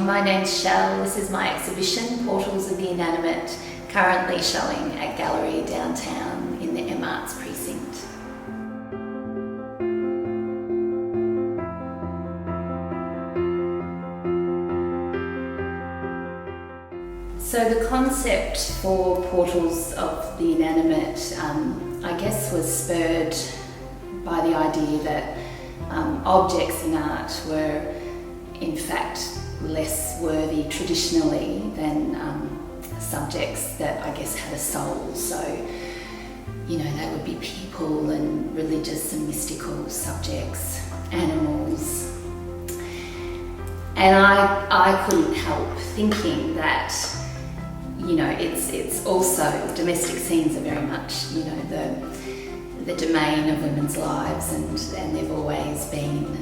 my name's Chelle. This is my exhibition, Portals of the Inanimate, currently showing at Gallery downtown in the M-Arts precinct. So the concept for Portals of the Inanimate, I guess, was spurred by the idea that objects in art were in fact less worthy traditionally than subjects that I guess had a soul. So, you know, that would be people and religious and mystical subjects, animals. And I couldn't help thinking that, you know, it's also, domestic scenes are very much, you know, the domain of women's lives, and they've always been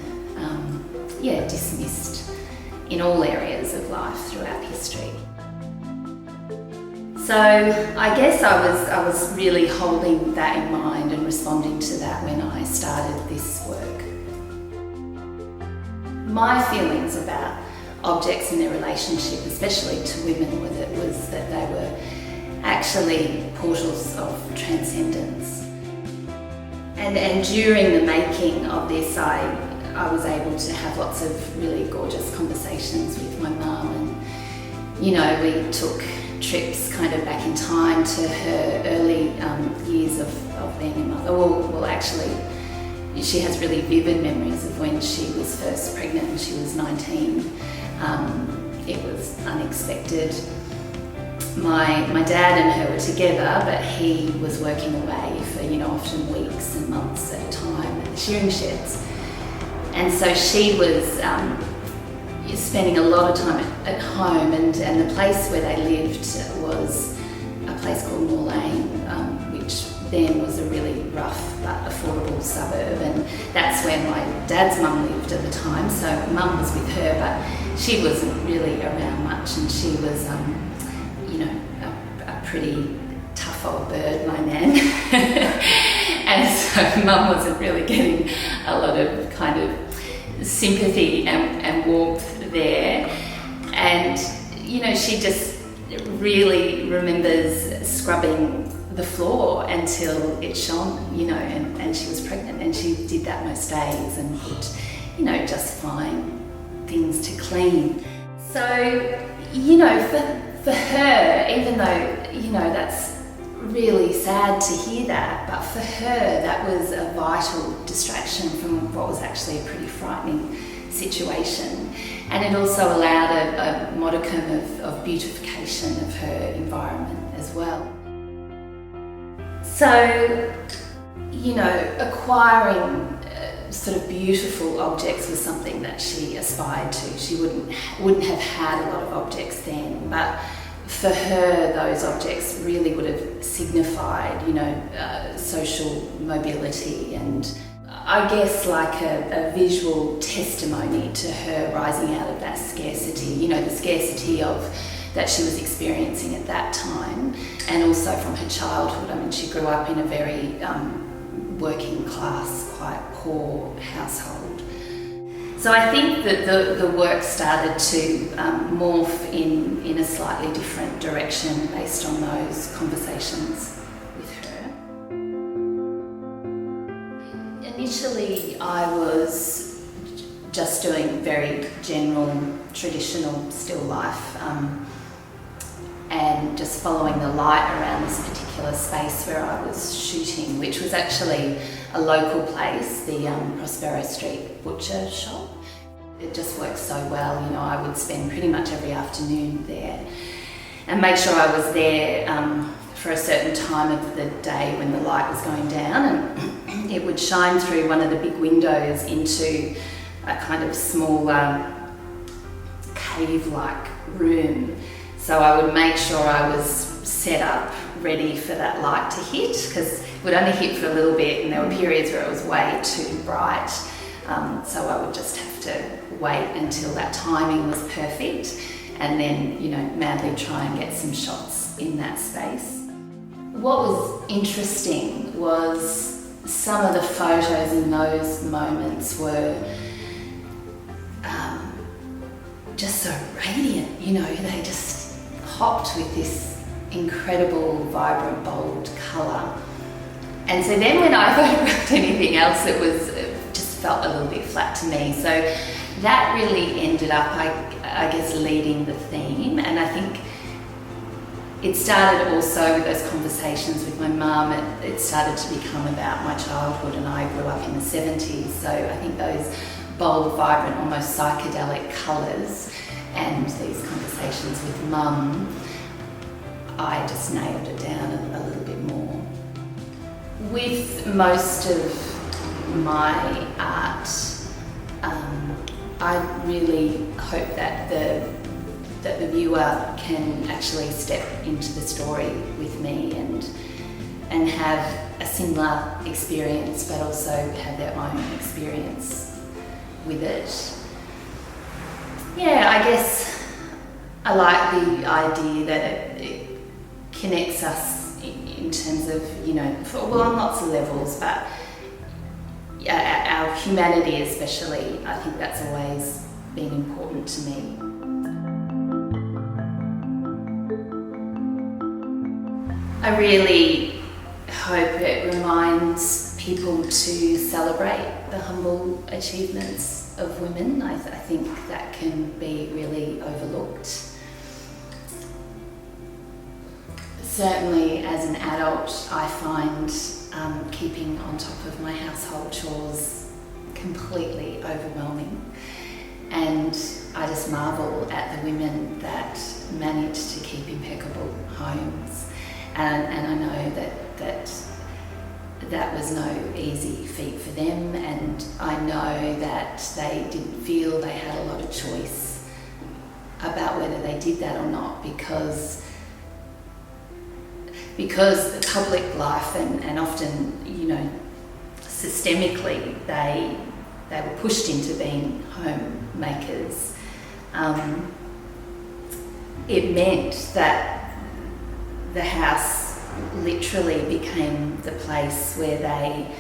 dismissed in all areas of life throughout history. So I guess I was really holding that in mind and responding to that when I started this work. My feelings about objects and their relationship, especially to women, was that they were actually portals of transcendence. And during the making of this, I was able to have lots of really gorgeous conversations with my mum, and, you know, we took trips kind of back in time to her early years of being a mother. Well, actually, she has really vivid memories of when she was first pregnant and she was 19. It was unexpected. My dad and her were together, but he was working away for, you know, often weeks and months at a time at the shearing sheds. And so she was spending a lot of time at home, and the place where they lived was a place called Moor Lane, which then was a really rough but affordable suburb, and that's where my dad's mum lived at the time. So mum was with her, but she wasn't really around much, and she was, you know, a pretty tough old bird, my nan. And so mum wasn't really getting a lot of kind of sympathy and warmth there. And, you know, she just really remembers scrubbing the floor until it shone, you know, and she was pregnant, and she did that most days and would, you know, just find things to clean. So, you know, for her, even though, you know, that's really sad to hear that, but for her that was a vital distraction from what was actually a pretty frightening situation. And it also allowed a modicum of beautification of her environment as well. So, you know, acquiring sort of beautiful objects was something that she aspired to. She wouldn't have had a lot of objects then, but for her those objects really would have signified, you know, social mobility, and I guess like a visual testimony to her rising out of that scarcity, you know, the scarcity of that she was experiencing at that time, and also from her childhood. I mean, she grew up in a very working class, quite poor household. So I think that the work started to morph in a slightly different direction based on those conversations with her. Initially, I was just doing very general, traditional still life, and just following the light around this particular space where I was shooting, which was actually a local place, the Prospero Street butcher shop. It just worked so well, you know. I would spend pretty much every afternoon there and make sure I was there for a certain time of the day when the light was going down, and it would shine through one of the big windows into a kind of small cave-like room. So I would make sure I was set up ready for that light to hit, because it would only hit for a little bit, and there were periods where it was way too bright. So I would just have to wait until that timing was perfect, and then, you know, madly try and get some shots in that space. What was interesting was some of the photos in those moments were just so radiant, you know, they just hopped with this incredible, vibrant, bold colour. And so then when I photographed anything else, it just felt a little bit flat to me. So that really ended up, I guess, leading the theme. And I think it started also with those conversations with my mum. It started to become about my childhood, and I grew up in the 70s. So I think those bold, vibrant, almost psychedelic colours and these conversations with mum, I just nailed it down a little bit more. With most of my art, I really hope that the viewer can actually step into the story with me and have a similar experience, but also have their own experience with it. Yeah, I guess I like the idea that it connects us in terms of, you know, on lots of levels, but our humanity especially, I think that's always been important to me. I really hope it reminds people to celebrate the humble achievements of women. I think that can be really overlooked. Certainly as an adult, I find keeping on top of my household chores completely overwhelming. And I just marvel at the women that manage to keep impeccable homes. And I know that was no easy feat for them, and I know that they didn't feel they had a lot of choice about whether they did that or not, because the public life and often, you know, systemically they were pushed into being homemakers. It meant that the house literally became the place where they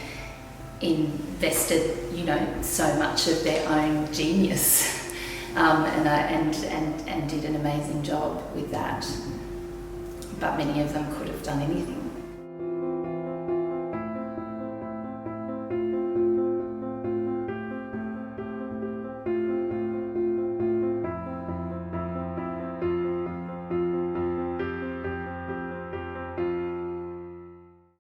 invested, you know, so much of their own genius, and did an amazing job with that. But many of them could have done anything